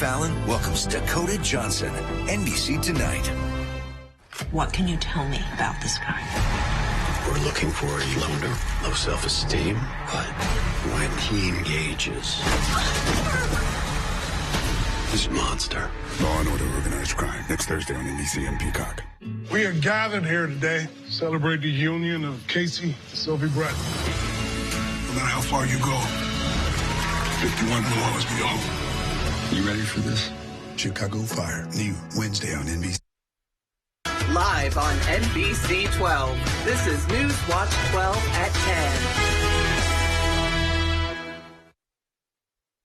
Fallon welcomes Dakota Johnson, NBC Tonight. What can you tell me about this guy? We're looking for a loner, low self-esteem, but when he engages, he's a monster. Law and Order Organized Crime, next Thursday on NBC and Peacock. We are gathered here today to celebrate the union of Casey and Sylvie Brett. No matter how far you go, 51 will always be home. You ready for this? Chicago Fire, new Wednesday on NBC. Live on NBC 12, this is News Watch 12 at 10.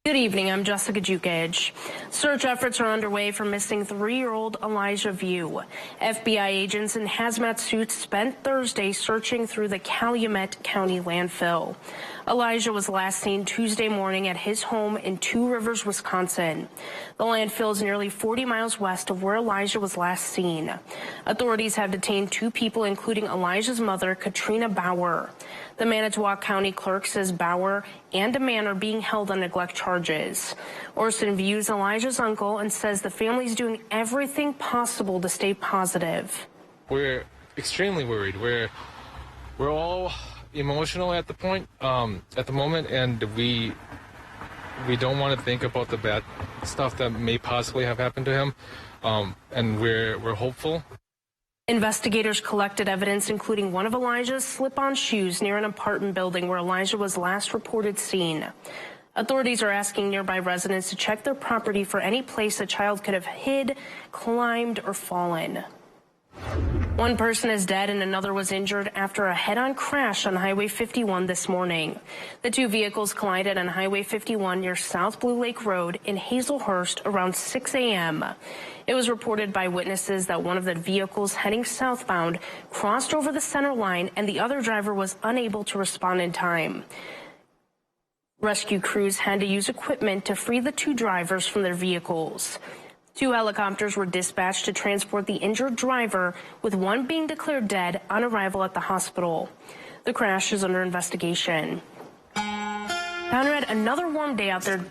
Good evening, I'm Jessica Jukage. Search efforts are underway for missing 3-year-old Elijah View. FBI agents in hazmat suits spent Thursday searching through the Calumet County landfill. Elijah was last seen Tuesday morning at his home in Two Rivers, Wisconsin. The landfill is nearly 40 miles west of where Elijah was last seen. Authorities have detained 2 people, including Elijah's mother, Katrina Bauer. The Manitowoc County clerk says Bauer and a man are being held on neglect charges. Orson views Elijah's uncle and says the family's doing everything possible to stay positive. We're extremely worried. We're all emotional at the moment, and we don't want to think about the bad stuff that may possibly have happened to him, and we're hopeful. Investigators collected evidence, including one of Elijah's slip-on shoes near an apartment building where Elijah was last reported seen. Authorities are asking nearby residents to check their property for any place a child could have hid, climbed, or fallen. One person is dead and another was injured after a head-on crash on Highway 51 this morning. The 2 vehicles collided on Highway 51 near South Blue Lake Road in Hazelhurst around 6 a.m. It was reported by witnesses that one of the vehicles heading southbound crossed over the center line and the other driver was unable to respond in time. Rescue crews had to use equipment to free the 2 drivers from their vehicles. 2 helicopters were dispatched to transport the injured driver, with one being declared dead on arrival at the hospital. The crash is under investigation. Conrad, another warm day out there.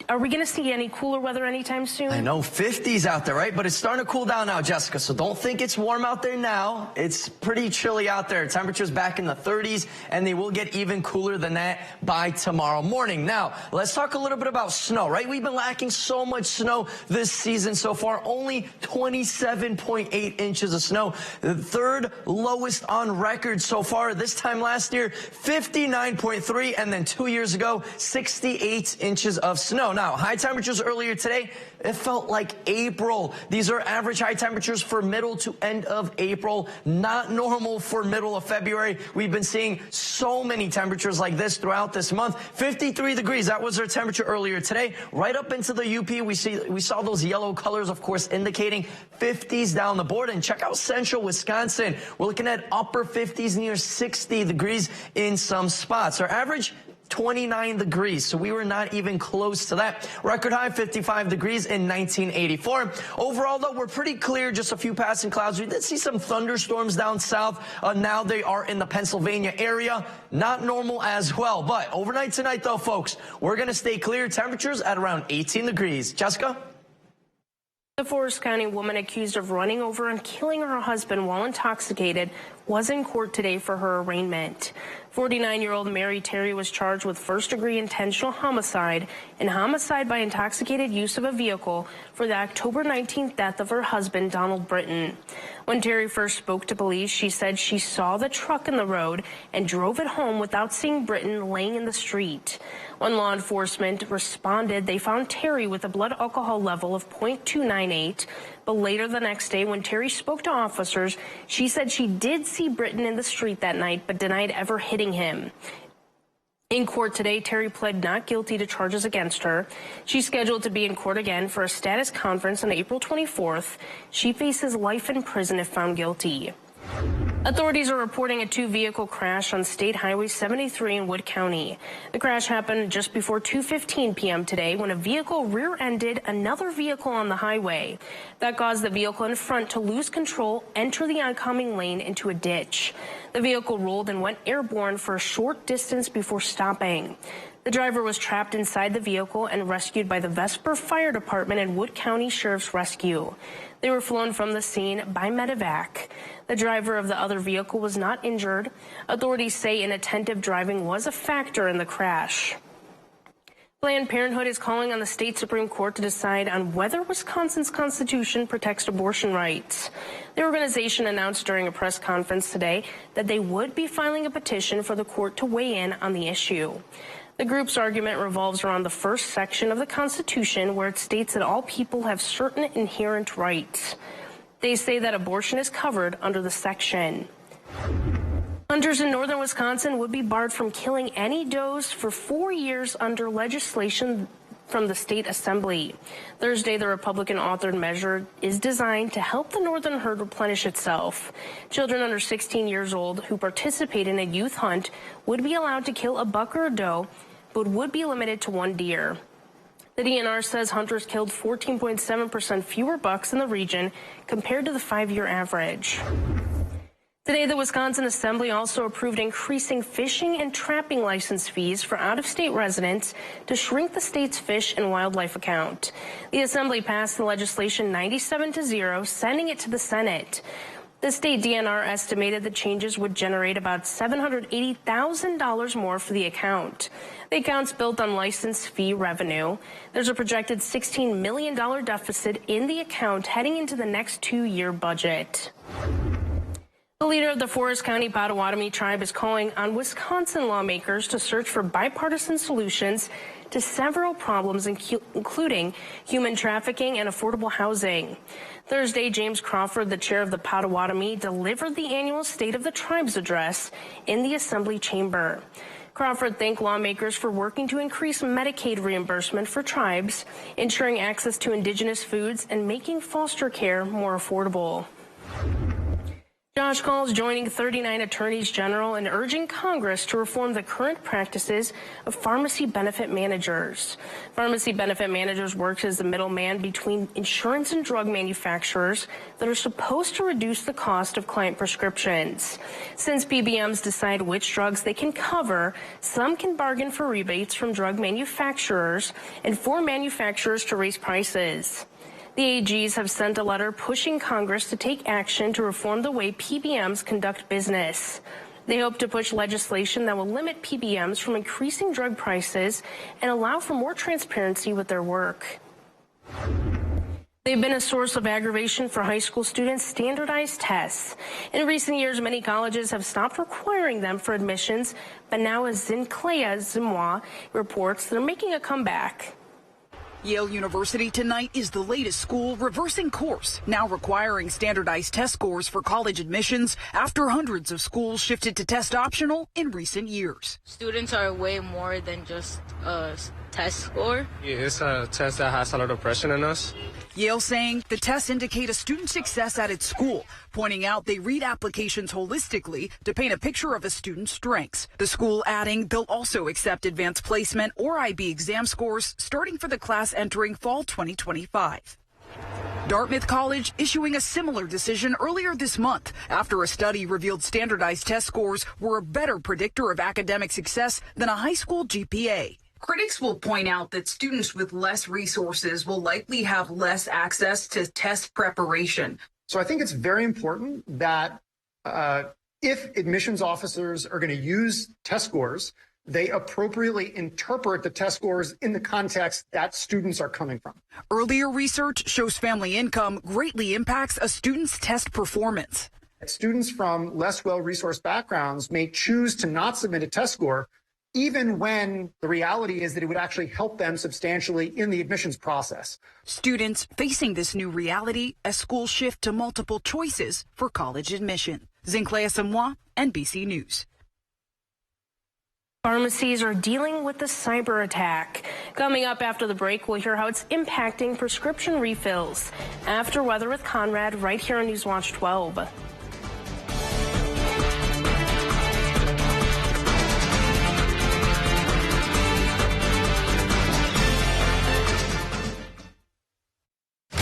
Are we going to see any cooler weather anytime soon? I know, 50s out there, right? But it's starting to cool down now, Jessica, so don't think it's warm out there now. It's pretty chilly out there. Temperatures back in the 30s, and they will get even cooler than that by tomorrow morning. Now, let's talk a little bit about snow, right? We've been lacking so much snow this season so far, only 27.8 inches of snow, the 3rd lowest on record so far. This time last year, 59.3, and then 2 years ago, 68 inches of snow. Now, high temperatures earlier today, it felt like April. These are average high temperatures for middle to end of April, not normal for middle of February. We've been seeing so many temperatures like this throughout this month. 53 degrees, that was our temperature earlier today. Right up into the UP, we saw those yellow colors, of course, indicating 50s down the board. And check out central Wisconsin. We're looking at upper 50s, near 60 degrees in some spots. Our average 29 degrees, so we were not even close to that. Record high 55 degrees in 1984. Overall, though, we're pretty clear, just a few passing clouds. We did see some thunderstorms down south. Now they are in the Pennsylvania area. Not normal as well, but overnight tonight, though, folks, we're going to stay clear. Temperatures at around 18 degrees. Jessica? The Forest County woman accused of running over and killing her husband while intoxicated was in court today for her arraignment. 49-year-old Mary Terry was charged with first-degree intentional homicide and homicide by intoxicated use of a vehicle for the October 19th death of her husband, Donald Britton. When Terry first spoke to police, she said she saw the truck in the road and drove it home without seeing Britton laying in the street. When law enforcement responded, they found Terry with a blood alcohol level of 0.298. But later the next day, when Terry spoke to officers, she said she did see Britton in the street that night, but denied ever hitting him. In court today, Terry pled not guilty to charges against her. She's scheduled to be in court again for a status conference on April 24th. She faces life in prison if found guilty. Authorities are reporting a 2-vehicle crash on State Highway 73 in Wood County. The crash happened just before 2:15 p.m. today when a vehicle rear-ended another vehicle on the highway. That caused the vehicle in front to lose control, enter the oncoming lane into a ditch. The vehicle rolled and went airborne for a short distance before stopping. The driver was trapped inside the vehicle and rescued by the Vesper Fire Department and Wood County Sheriff's Rescue. They were flown from the scene by medevac. The driver of the other vehicle was not injured. Authorities say inattentive driving was a factor in the crash. Planned Parenthood is calling on the state Supreme Court to decide on whether Wisconsin's Constitution protects abortion rights. The organization announced during a press conference today that they would be filing a petition for the court to weigh in on the issue. The group's argument revolves around the first section of the Constitution, where it states that all people have certain inherent rights. They say that abortion is covered under the section. Hunters in northern Wisconsin would be barred from killing any does for 4 years under legislation from the state assembly. Thursday, the Republican-authored measure is designed to help the northern herd replenish itself. Children under 16 years old who participate in a youth hunt would be allowed to kill a buck or a doe, but would be limited to 1 deer. The DNR says hunters killed 14.7% fewer bucks in the region compared to the 5-year average. Today, the Wisconsin Assembly also approved increasing fishing and trapping license fees for out-of-state residents to shrink the state's fish and wildlife account. The Assembly passed the legislation 97-0, sending it to the Senate. The state DNR estimated the changes would generate about $780,000 more for the account. The account's built on license fee revenue. There's a projected $16 million deficit in the account heading into the next 2-year budget. The leader of the Forest County Potawatomi tribe is calling on Wisconsin lawmakers to search for bipartisan solutions to several problems, including human trafficking and affordable housing. Thursday, James Crawford, the chair of the Potawatomi, delivered the annual State of the Tribes address in the Assembly chamber. Crawford thanked lawmakers for working to increase Medicaid reimbursement for tribes, ensuring access to indigenous foods, and making foster care more affordable. Josh Call is joining 39 attorneys general in urging Congress to reform the current practices of pharmacy benefit managers. Pharmacy benefit managers work as the middleman between insurance and drug manufacturers that are supposed to reduce the cost of client prescriptions. Since PBMs decide which drugs they can cover, some can bargain for rebates from drug manufacturers and for manufacturers to raise prices. The AGs have sent a letter pushing Congress to take action to reform the way PBMs conduct business. They hope to push legislation that will limit PBMs from increasing drug prices and allow for more transparency with their work. They've been a source of aggravation for high school students' standardized tests. In recent years, many colleges have stopped requiring them for admissions, but now, as Zinclea Zimois reports, they're making a comeback. Yale University tonight is the latest school reversing course, now requiring standardized test scores for college admissions after hundreds of schools shifted to test optional in recent years. Students are way more than just a test score. It's a test that has a lot of pressure on us. Yale saying the tests indicate a student's success at its school, pointing out they read applications holistically to paint a picture of a student's strengths. The school adding they'll also accept advanced placement or IB exam scores starting for the class entering fall 2025. Dartmouth College issuing a similar decision earlier this month after a study revealed standardized test scores were a better predictor of academic success than a high school GPA. Critics will point out that students with less resources will likely have less access to test preparation. So I think it's very important that if admissions officers are going to use test scores, they appropriately interpret the test scores in the context that students are coming from. Earlier research shows family income greatly impacts a student's test performance. Students from less well-resourced backgrounds may choose to not submit a test score, even when the reality is that it would actually help them substantially in the admissions process. Students facing this new reality as schools shift to multiple choices for college admission. Zinclea Samoa, NBC News. Pharmacies are dealing with the cyber attack. Coming up after the break, we'll hear how it's impacting prescription refills. After Weather with Conrad, right here on Newswatch 12.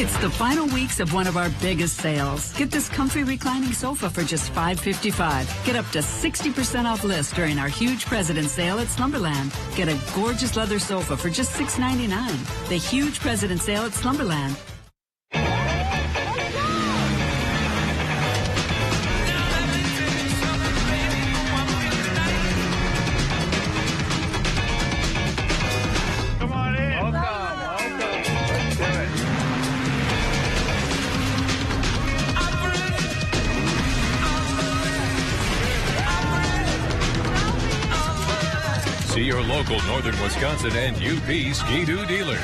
It's the final weeks of one of our biggest sales. Get this comfy reclining sofa for just $555. Get up to 60% off list during our huge President's Sale at Slumberland. Get a gorgeous leather sofa for just $699. The huge President's Sale at Slumberland. See your local Northern Wisconsin and UP Ski-Doo dealers.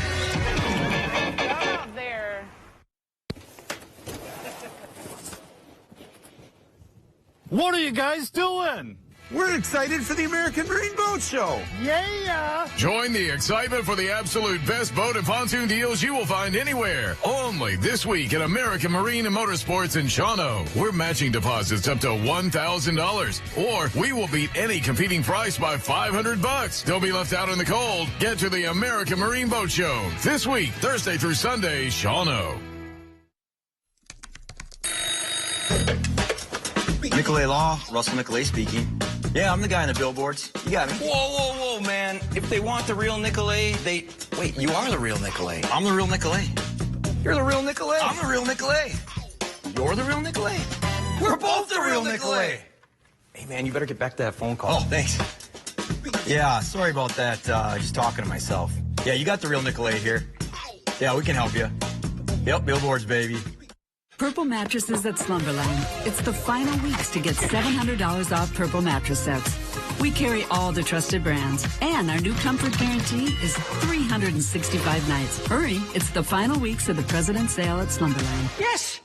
Out there. What are you guys doing? We're excited for the American Marine Boat Show. Yeah! Join the excitement for the absolute best boat and pontoon deals you will find anywhere. Only this week at American Marine and Motorsports in Shawano. We're matching deposits up to $1,000. Or we will beat any competing price by $500. Don't be left out in the cold. Get to the American Marine Boat Show. This week, Thursday through Sunday, Shawano. Nicolay Law, Russell Nicolay speaking. Yeah, I'm the guy in the billboards. You got me. Whoa, man. If they want the real Nicolay, Wait, you are the real Nicolay. I'm the real Nicolay. You're the real Nicolay. I'm the real Nicolay. You're the real Nicolay. We're both the real Nicolay. Hey, man, you better get back to that phone call. Oh, thanks. Yeah, sorry about that. Just talking to myself. Yeah, you got the real Nicolay here. Yeah, we can help you. Yep, billboards, baby. Purple Mattresses at Slumberland. It's the final weeks to get $700 off Purple mattress sets. We carry all the trusted brands, and our new comfort guarantee is 365 nights. Hurry, it's the final weeks of the President's Sale at Slumberland. Yes!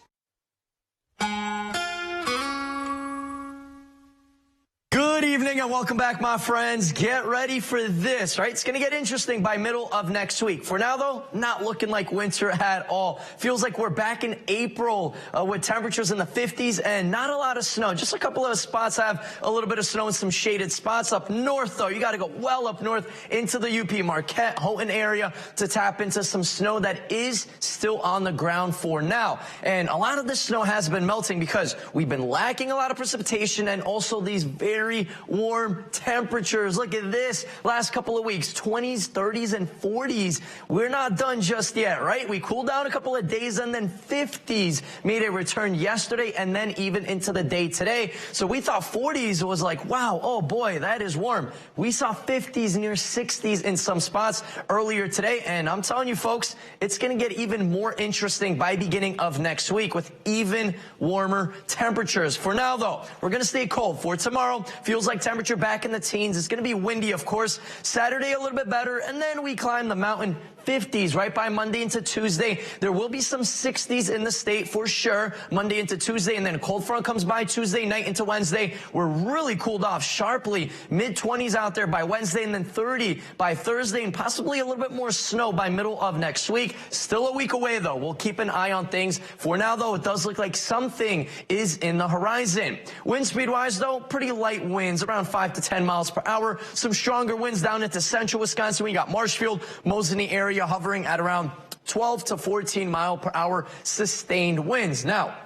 Good evening and welcome back, my friends. Get ready for this, right? It's going to get interesting by middle of next week. For now, though, not looking like winter at all. Feels like we're back in April with temperatures in the 50s and not a lot of snow. Just a couple of spots have a little bit of snow and some shaded spots. Up north, though, you got to go well up north into the UP Marquette, Houghton area to tap into some snow that is still on the ground for now. And a lot of this snow has been melting because we've been lacking a lot of precipitation and also these very warm temperatures. Look at this. Last couple of weeks, 20s, 30s, and 40s. We're not done just yet, right? We cooled down a couple of days and then 50s made a return yesterday and then even into the day today. So we thought 40s was like, wow, oh boy, that is warm. We saw 50s near 60s in some spots earlier today. And I'm telling you, folks, it's going to get even more interesting by beginning of next week with even warmer temperatures. For now, though, we're going to stay cold. For tomorrow, feels like temperature back in the teens. It's going to be windy, of course. Saturday, a little bit better. And then we climb the mountain 50s right by Monday into Tuesday. There will be some 60s in the state for sure. Monday into Tuesday. And then a cold front comes by Tuesday night into Wednesday. We're really cooled off sharply. Mid-20s out there by Wednesday and then 30 by Thursday and possibly a little bit more snow by middle of next week. Still a week away, though. We'll keep an eye on things. For now, though, it does look like something is in the horizon. Wind speed-wise, though, pretty light winds, around 5 to 10 miles per hour. Some stronger winds down into central Wisconsin. We got Marshfield, Mosinee area hovering at around 12 to 14 mile per hour sustained winds. Now,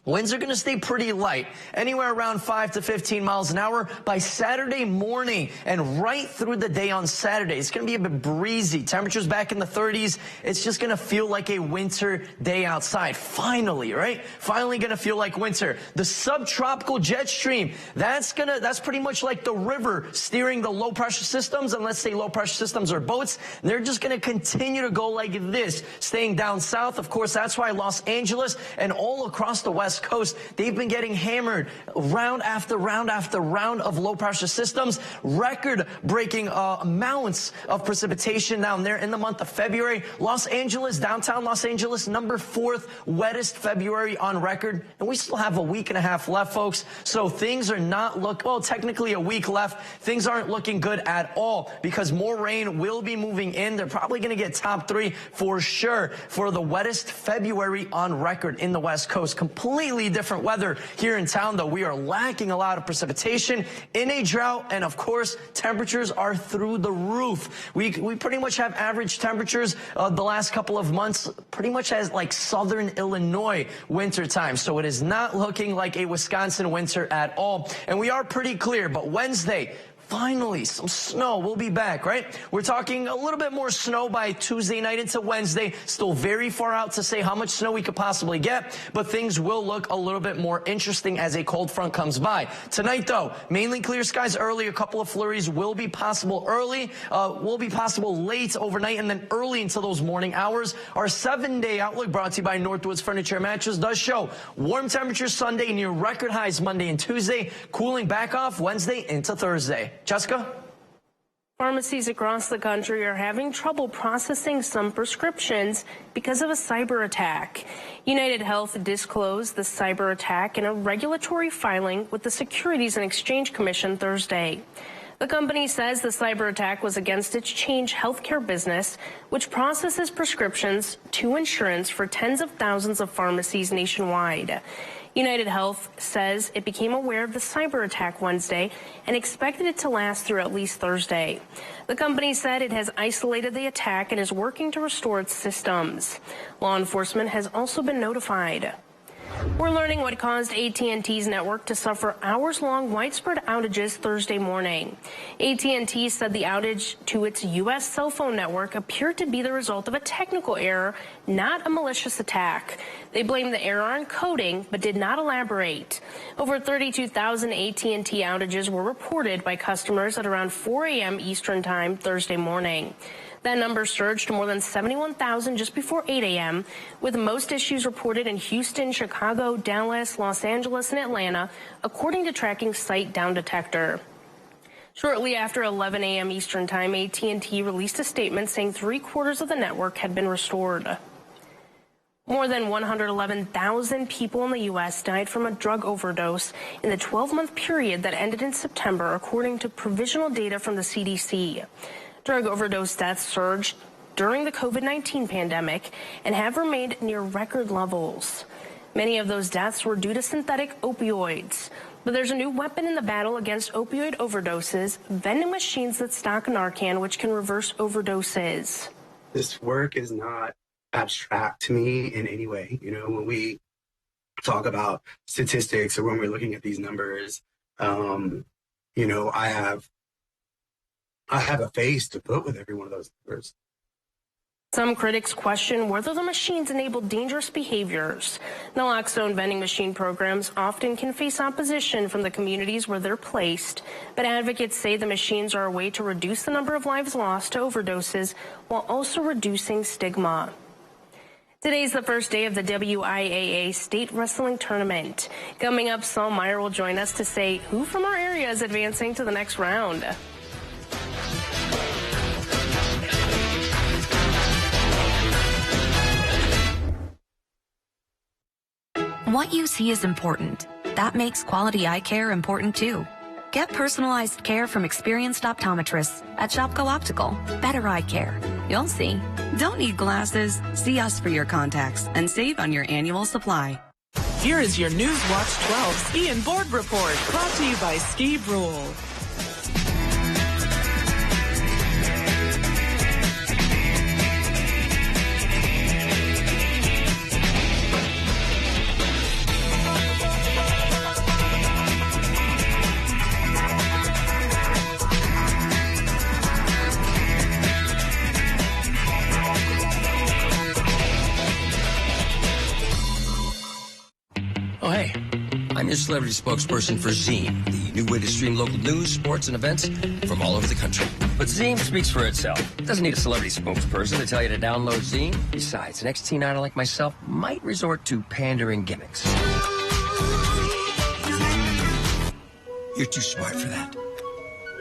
winds are going to stay pretty light, anywhere around 5 to 15 miles an hour by Saturday morning and right through the day on Saturday. It's going to be a bit breezy. Temperatures back in the 30s. It's just going to feel like a winter day outside. Finally, right? Finally going to feel like winter. The subtropical jet stream, that's pretty much like the river steering the low pressure systems. And let's say low pressure systems are boats. They're just going to continue to go like this, staying down south. Of course, that's why Los Angeles and all across the West Coast, they've been getting hammered round after round after round of low pressure systems, record-breaking amounts of precipitation down there in the month of February. Los Angeles, downtown Los Angeles, number 4th wettest February on record, and we still have a week and a half left, folks. So things are not well, technically a week left. Things aren't looking good at all because more rain will be moving in. They're probably going to get top 3 for sure for the wettest February on record in the West Coast. Completely slightly different weather here in town, though. We are lacking a lot of precipitation in a drought, and of course, temperatures are through the roof. We pretty much have average temperatures the last couple of months, pretty much as like southern Illinois winter time. So it is not looking like a Wisconsin winter at all. And we are pretty clear, but Wednesday, finally, some snow. We'll be back, right? We're talking a little bit more snow by Tuesday night into Wednesday. Still very far out to say how much snow we could possibly get, but things will look a little bit more interesting as a cold front comes by. Tonight, though, mainly clear skies early. A couple of flurries will be possible early, will be possible late overnight, and then early into those morning hours. Our 7-day outlook brought to you by Northwoods Furniture Mattress does show warm temperatures Sunday near record highs Monday and Tuesday, cooling back off Wednesday into Thursday. Jessica? Pharmacies across the country are having trouble processing some prescriptions because of a cyber attack. United Health disclosed the cyber attack in a regulatory filing with the Securities and Exchange Commission Thursday. The company says the cyber attack was against its Change Healthcare business, which processes prescriptions to insurance for tens of thousands of pharmacies nationwide. United Health says it became aware of the cyber attack Wednesday and expected it to last through at least Thursday. The company said it has isolated the attack and is working to restore its systems. Law enforcement has also been notified. We're learning what caused AT&T's network to suffer hours-long widespread outages Thursday morning. AT&T said the outage to its U.S. cell phone network appeared to be the result of a technical error, not a malicious attack. They blamed the error on coding, but did not elaborate. Over 32,000 AT&T outages were reported by customers at around 4 a.m. Eastern Time Thursday morning. That number surged to more than 71,000 just before 8 a.m., with most issues reported in Houston, Chicago, Dallas, Los Angeles, and Atlanta, according to tracking site Down Detector. Shortly after 11 a.m. Eastern Time, AT&T released a statement saying 3/4 of the network had been restored. More than 111,000 people in the U.S. died from a drug overdose in the 12-month period that ended in September, according to provisional data from the CDC. Drug overdose deaths surged during the COVID-19 pandemic and have remained near record levels. Many of those deaths were due to synthetic opioids. But there's a new weapon in the battle against opioid overdoses, vending machines that stock Narcan, which can reverse overdoses. This work is not abstract to me in any way. You know, when we talk about statistics or when we're looking at these numbers, you know, I have a face to put with every one of those numbers. Some critics question whether the machines enable dangerous behaviors. Naloxone vending machine programs often can face opposition from the communities where they're placed, but advocates say the machines are a way to reduce the number of lives lost to overdoses while also reducing stigma. Today's the first day of the WIAA State Wrestling Tournament. Coming up, Saul Meyer will join us to say who from our area is advancing to the next round. What you see is important. That makes quality eye care important too. Get personalized care from experienced optometrists at Shopko Optical. Better eye care. You'll see. Don't need glasses. See us for your contacts and save on your annual supply. Here is your Newswatch 12 Ski and Board Report, brought to you by Ski Brule. Oh, hey, I'm your celebrity spokesperson for Zine, the new way to stream local news, sports, and events from all over the country. But Zine speaks for itself. It doesn't need a celebrity spokesperson to tell you to download Zine. Besides, an ex-teen idol like myself might resort to pandering gimmicks. You're too smart for that.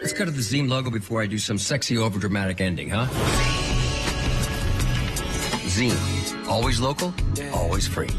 Let's cut to the Zine logo before I do some sexy, overdramatic ending, huh? Zine. Always local, always free.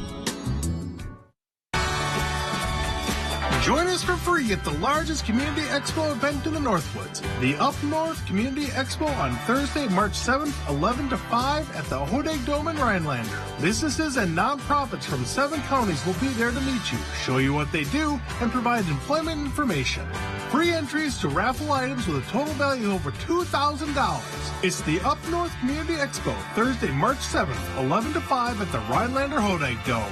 Join us for free at the largest community expo event in the Northwoods, the Up North Community Expo on Thursday, March 7th, 11 to 5 at the Hodag Dome in Rhinelander. Businesses and nonprofits from 7 counties will be there to meet you, show you what they do, and provide employment information. Free entries to raffle items with a total value of over $2,000. It's the Up North Community Expo, Thursday, March 7th, 11 to 5 at the Rhinelander Hodag Dome.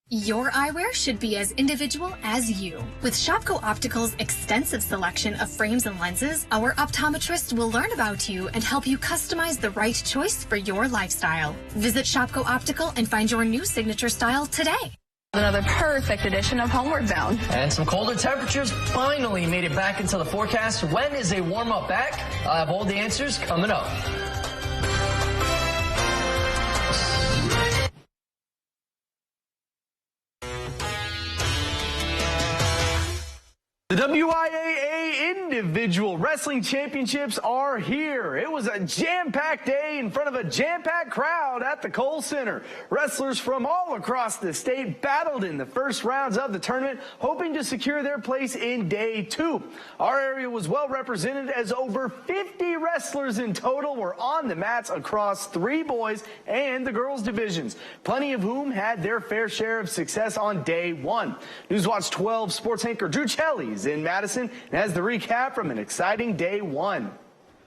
Your eyewear should be as individual as you. With Shopko Optical's extensive selection of frames and lenses, our optometrists will learn about you and help you customize the right choice for your lifestyle. Visit Shopko Optical and find your new signature style today. Another perfect edition of Homeward Bound. And some colder temperatures finally made it back into the forecast. When is a warm-up back? I'll have all the answers coming up. The WIAA Individual Wrestling Championships are here. It was a jam-packed day in front of a jam-packed crowd at the Kohl Center. Wrestlers from all across the state battled in the first rounds of the tournament, hoping to secure their place in day 2. Our area was well represented as over 50 wrestlers in total were on the mats across 3 boys and the girls divisions, plenty of whom had their fair share of success on day 1. Newswatch 12 sports anchor Drew Chelly in Madison and has the recap from an exciting day 1.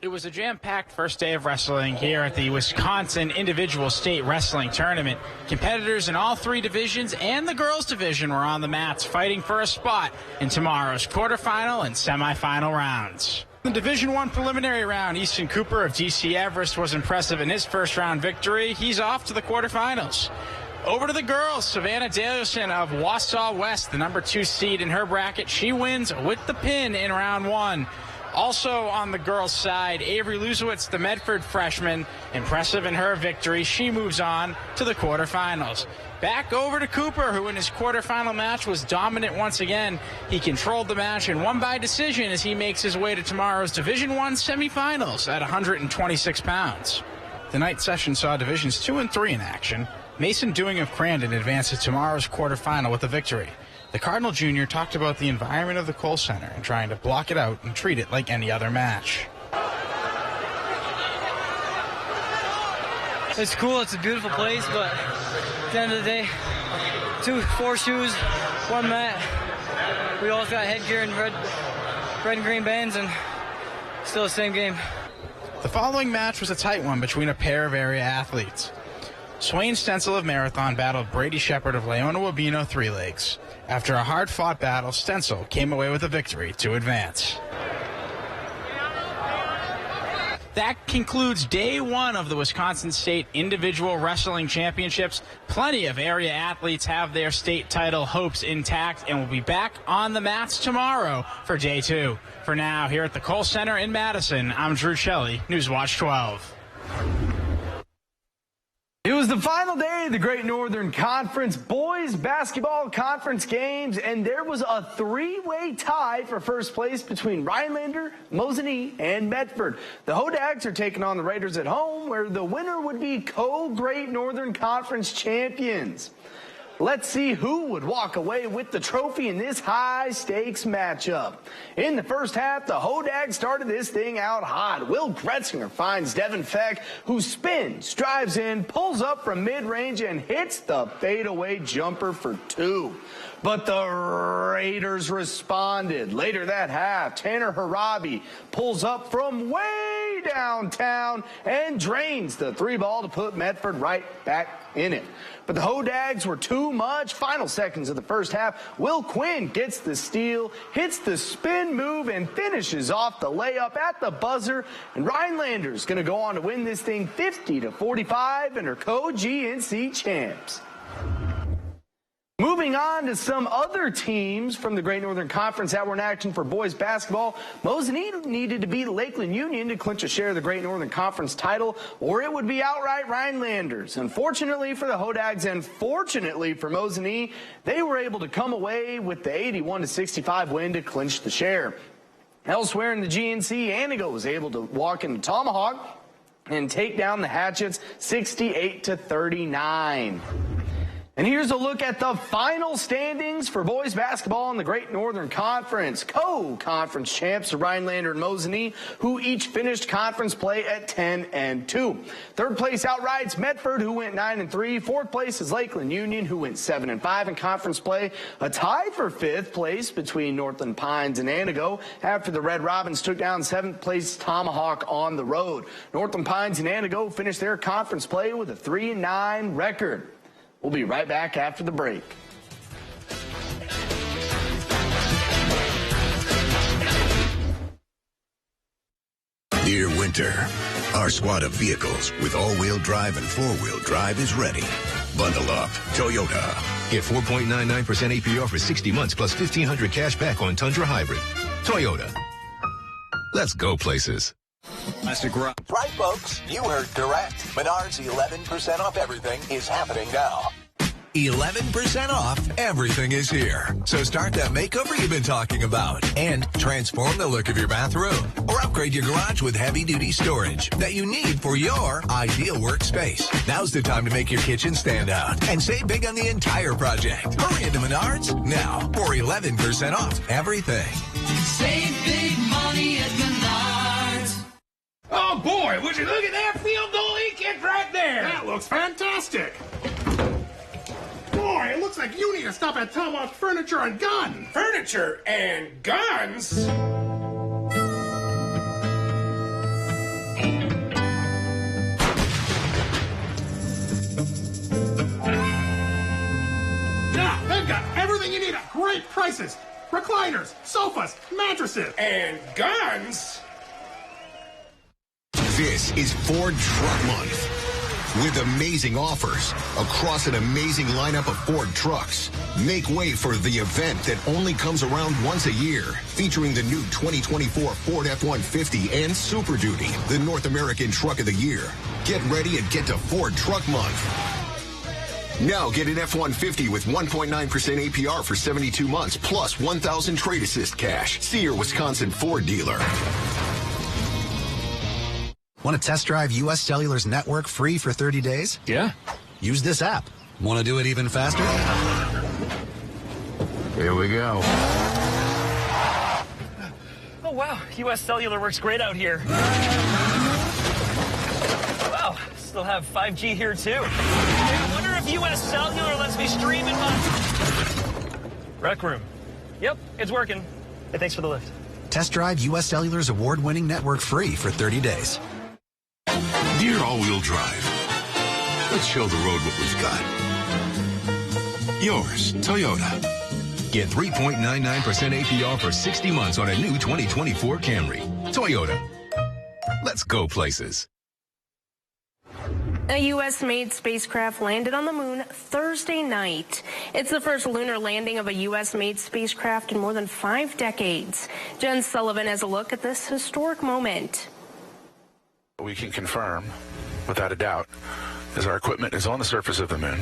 It was a jam-packed first day of wrestling here at the Wisconsin Individual State Wrestling Tournament. Competitors in all 3 divisions and the girls division were on the mats fighting for a spot in tomorrow's quarterfinal and semifinal rounds. In the Division I preliminary round, Easton Cooper of DC Everest was impressive in his first round victory. He's off to the quarterfinals. Over to the girls, Savannah Danielson of Wausau West, the number 2 seed in her bracket. She wins with the pin in round 1. Also on the girls' side, Avery Luzowitz, the Medford freshman, impressive in her victory. She moves on to the quarterfinals. Back over to Cooper, who in his quarterfinal match was dominant once again. He controlled the match and won by decision as he makes his way to tomorrow's Division I semifinals at 126 pounds. The night session saw Divisions 2 and 3 in action. Mason Dewing of Crandon advanced to tomorrow's quarterfinal with a victory. The Cardinal Jr. talked about the environment of the Kohl Center and trying to block it out and treat it like any other match. It's cool, it's a beautiful place, but at the end of the day, 4 shoes, 1 mat. We all got headgear and red and green bands, and still the same game. The following match was a tight one between a pair of area athletes. Swain Stencil of Marathon battled Brady Shepard of Leona Wabino 3 Legs. After a hard-fought battle, Stencil came away with a victory to advance. That concludes day 1 of the Wisconsin State Individual Wrestling Championships. Plenty of area athletes have their state title hopes intact and will be back on the mats tomorrow for day 2. For now, here at the Kohl Center in Madison, I'm Drew Chelly, Newswatch 12. It was the final day of the Great Northern Conference Boys Basketball Conference games, and there was a 3-way tie for first place between Rhinelander, Mosinee, and Medford. The Hodags are taking on the Raiders at home, where the winner would be co-Great Northern Conference champions. Let's see who would walk away with the trophy in this high-stakes matchup. In the first half, the Hodags started this thing out hot. Will Gretzinger finds Devin Feck, who spins, drives in, pulls up from mid-range, and hits the fadeaway jumper for 2. But the Raiders responded. Later that half, Tanner Harabi pulls up from way downtown and drains the 3-ball to put Medford right back in it. But the Hodags were too much. Final seconds of the first half, Will Quinn gets the steal, hits the spin move, and finishes off the layup at the buzzer. And Rhinelander's going to go on to win this thing 50-45 and are co-GNC champs. Moving on to some other teams from the Great Northern Conference that were in action for boys basketball. Mosinee needed to beat Lakeland Union to clinch a share of the Great Northern Conference title, or it would be outright Rhinelanders. Unfortunately for the Hodags and fortunately for Mosinee, they were able to come away with the 81-65 win to clinch the share. Elsewhere in the GNC, Antigo was able to walk into Tomahawk and take down the Hatchets 68-39. And here's a look at the final standings for boys basketball in the Great Northern Conference. Co-conference champs are Rhinelander and Mosinee, who each finished conference play at 10-2. Third place outrights Medford, who went 9-3. Fourth place is Lakeland Union, who went 7-5 in conference play. A tie for fifth place between Northland Pines and Antigo after the Red Robins took down seventh place Tomahawk on the road. Northland Pines and Antigo finished their conference play with a 3-9 record. We'll be right back after the break. Dear winter, our squad of vehicles with all-wheel drive and four-wheel drive is ready. Bundle up. Toyota. Get 4.99% APR for 60 months plus $1,500 cash back on Tundra Hybrid. Toyota. Let's go places. Right, folks, you heard correct. Menards 11% off everything is happening now. 11% off everything is here. So start that makeover you've been talking about and transform the look of your bathroom or upgrade your garage with heavy-duty storage that you need for your ideal workspace. Now's the time to make your kitchen stand out and save big on the entire project. Hurry into Menards now for 11% off everything. Save big money at Menards. Oh, boy, would you look at that field goal he kicked right there? That looks fantastic. Boy, it looks like you need to stop at Tomahawk Furniture and Gun. Furniture and guns? Yeah, they've got everything you need at great prices. Recliners, sofas, mattresses, and guns. This is Ford Truck Month. With amazing offers across an amazing lineup of Ford trucks. Make way for the event that only comes around once a year, featuring the new 2024 Ford F-150 and Super Duty, the North American Truck of the Year. Get ready and get to Ford Truck Month. Now get an F-150 with 1.9% APR for 72 months, plus 1,000 trade assist cash. See your Wisconsin Ford dealer. Want to test drive U.S. Cellular's network free for 30 days? Yeah. Use this app. Want to do it even faster? Here we go. Oh, wow. U.S. Cellular works great out here. Wow. Still have 5G here, too. I wonder if U.S. Cellular lets me stream in my... Rec room. Yep, it's working. Hey, thanks for the lift. Test drive U.S. Cellular's award-winning network free for 30 days. Dear all-wheel drive, let's show the road what we've got. Yours, Toyota. Get 3.99% APR for 60 months on a new 2024 Camry. Toyota. Let's go places. A U.S.-made spacecraft landed on the moon Thursday night. It's the first lunar landing of a U.S.-made spacecraft in more than 5 decades. Jen Sullivan has a look at this historic moment. We can confirm, without a doubt, as our equipment is on the surface of the moon.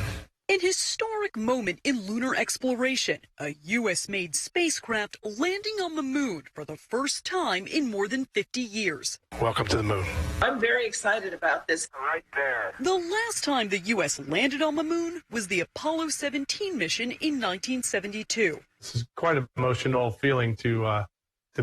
An historic moment in lunar exploration, a U.S.-made spacecraft landing on the moon for the first time in more than 50 years. Welcome to the moon. I'm very excited about this. Right there. The last time the U.S. landed on the moon was the Apollo 17 mission in 1972. This is quite an emotional feeling to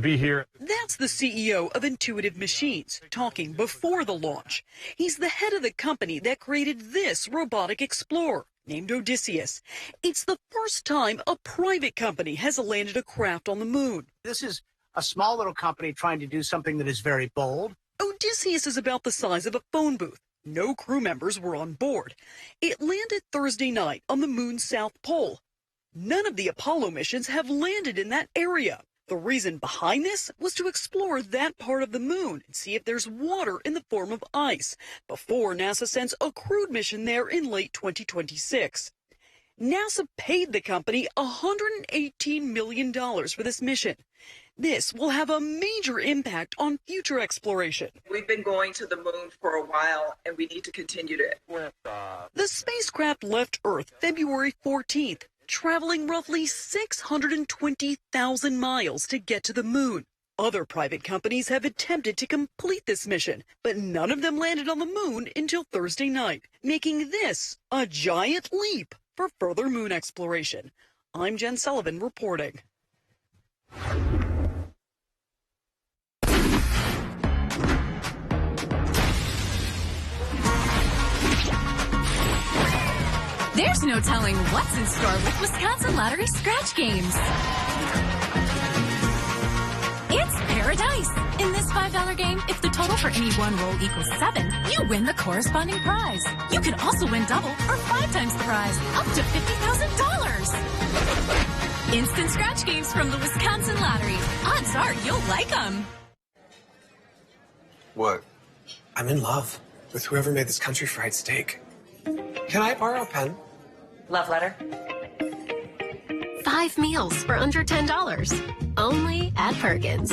be here. That's the CEO of Intuitive Machines, talking before the launch. He's the head of the company that created this robotic explorer, named Odysseus. It's the first time a private company has landed a craft on the moon. This is a small little company trying to do something that is very bold. Odysseus is about the size of a phone booth. No crew members were on board. It landed Thursday night on the moon's south pole. None of the Apollo missions have landed in that area. The reason behind this was to explore that part of the moon and see if there's water in the form of ice before NASA sends a crewed mission there in late 2026. NASA paid the company $118 million for this mission. This will have a major impact on future exploration. We've been going to the moon for a while, and we need to continue to lift off. The spacecraft left Earth February 14th. Traveling roughly 620,000 miles to get to the moon. Other private companies have attempted to complete this mission, but none of them landed on the moon until Thursday night, making this a giant leap for further moon exploration. I'm Jen Sullivan reporting. There's no telling what's in store with Wisconsin Lottery scratch games. It's paradise. In this $5 game, if the total for any one roll equals 7, you win the corresponding prize. You can also win double or 5 times the prize, up to $50,000. Instant scratch games from the Wisconsin Lottery. Odds are you'll like them. What? I'm in love with whoever made this country fried steak. Can I borrow a pen? Love letter. 5 meals for under $10. Only at Perkins.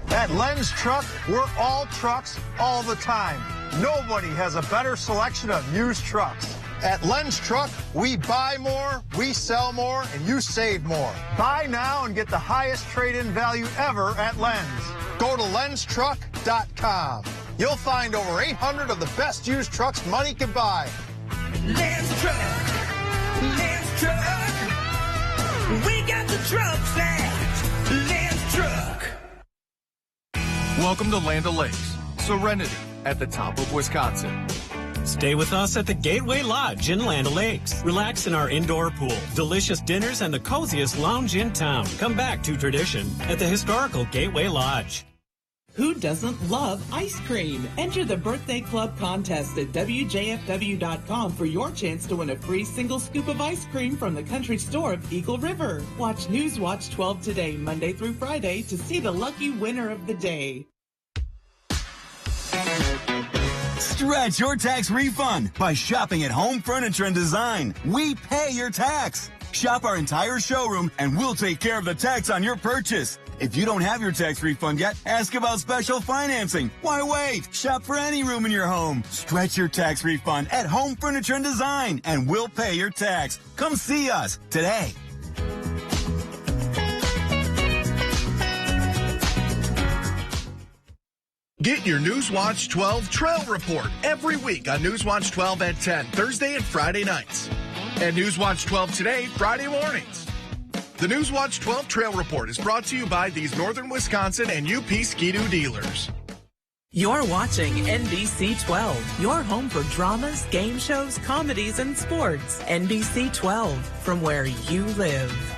At Len's Truck, we're all trucks all the time. Nobody has a better selection of used trucks. At Len's Truck, we buy more, we sell more, and you save more. Buy now and get the highest trade-in value ever at Len's. Go to lenstruck.com. You'll find over 800 of the best used trucks money can buy. Len's Truck. Len's Truck. We got the trucks that Len's Truck. Welcome to Land O'Lakes, Serenity at the top of Wisconsin. Stay with us at the Gateway Lodge in Land O'Lakes. Relax in our indoor pool, delicious dinners, and the coziest lounge in town. Come back to tradition at the historical Gateway Lodge. Who doesn't love ice cream? Enter the Birthday Club contest at WJFW.com for your chance to win a free single scoop of ice cream from the country store of Eagle River. Watch Newswatch 12 today, Monday through Friday, to see the lucky winner of the day. Stretch your tax refund by shopping at Home Furniture and Design. We pay your tax. Shop our entire showroom and we'll take care of the tax on your purchase. If you don't have your tax refund yet, ask about special financing. Why wait? Shop for any room in your home. Stretch your tax refund at Home Furniture and Design and we'll pay your tax. Come see us today. Get your Newswatch 12 Trail Report every week on Newswatch 12 at 10, Thursday and Friday nights. And Newswatch 12 today, Friday mornings. The Newswatch 12 Trail Report is brought to you by these Northern Wisconsin and UP Ski-Doo dealers. You're watching NBC 12, your home for dramas, game shows, comedies, and sports. NBC 12, from where you live.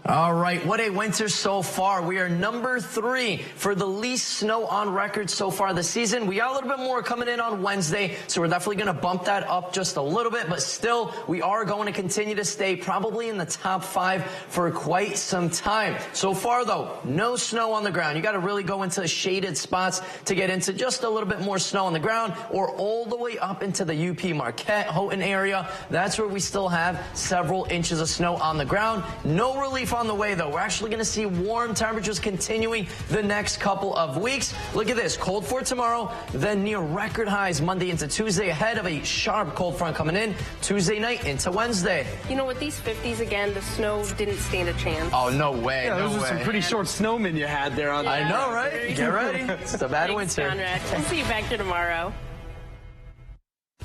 All right, what a winter so far. We are number 3 for the least snow on record so far this season. We got a little bit more coming in on Wednesday, so we're definitely going to bump that up just a little bit, but still, we are going to continue to stay probably in the top 5 for quite some time. So far, though, no snow on the ground. You got to really go into shaded spots to get into just a little bit more snow on the ground, or all the way up into the UP Marquette, Houghton area. That's where we still have several inches of snow on the ground. No relief on the way, though. We're actually going to see warm temperatures continuing the next couple of weeks. Look at this. Cold for tomorrow, then near record highs Monday into Tuesday, ahead of a sharp cold front coming in Tuesday night into Wednesday. You know, with these 50s again, the snow didn't stand a chance. Oh, no way. Yeah, no those way. are some pretty short snowmen you had there on I know, right? Get ready. It's a bad Thanks, winter. Conrad. We'll see you back here tomorrow.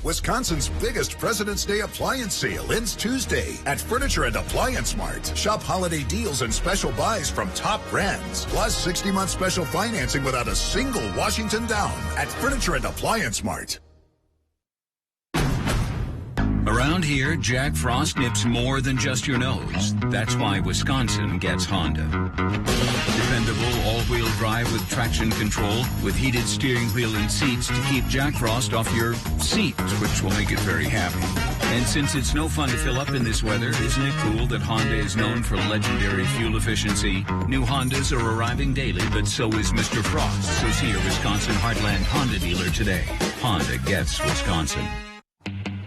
Wisconsin's biggest President's Day appliance sale ends Tuesday at Furniture and Appliance Mart. Shop holiday deals and special buys from top brands, plus 60-month special financing without a single Washington down at Furniture and Appliance Mart. Around here, Jack Frost nips more than just your nose. That's why Wisconsin gets Honda. Dependable all-wheel drive with traction control, with heated steering wheel and seats to keep Jack Frost off your seat, which will make it very happy. And since it's no fun to fill up in this weather, isn't it cool that Honda is known for legendary fuel efficiency? New Hondas are arriving daily, but so is Mr. Frost. So see your Wisconsin Heartland Honda dealer today. Honda gets Wisconsin.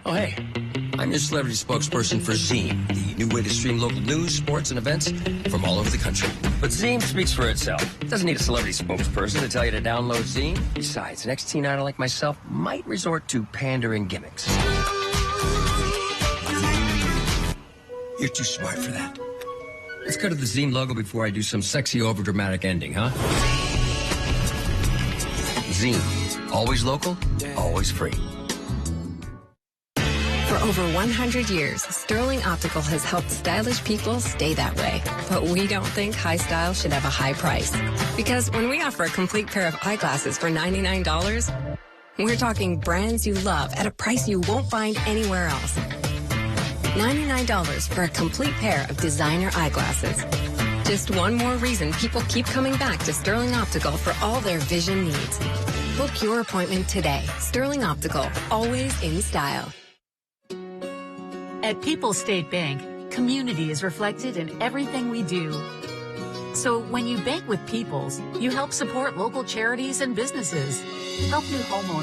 Oh, hey, I'm your celebrity spokesperson for Zine, the new way to stream local news, sports, and events from all over the country. But Zine speaks for itself. It doesn't need a celebrity spokesperson to tell you to download Zine. Besides, an ex-teen idol like myself might resort to pandering gimmicks. You're too smart for that. Let's go to the Zine logo before I do some sexy, overdramatic ending, huh? Zine. Always local, always free. For over 100 years, Sterling Optical has helped stylish people stay that way. But we don't think high style should have a high price. Because when we offer a complete pair of eyeglasses for $99, we're talking brands you love at a price you won't find anywhere else. $99 for a complete pair of designer eyeglasses. Just one more reason people keep coming back to Sterling Optical for all their vision needs. Book your appointment today. Sterling Optical, always in style. At People's State Bank, community is reflected in everything we do. So when you bank with People's, you help support local charities and businesses, help new homeowners.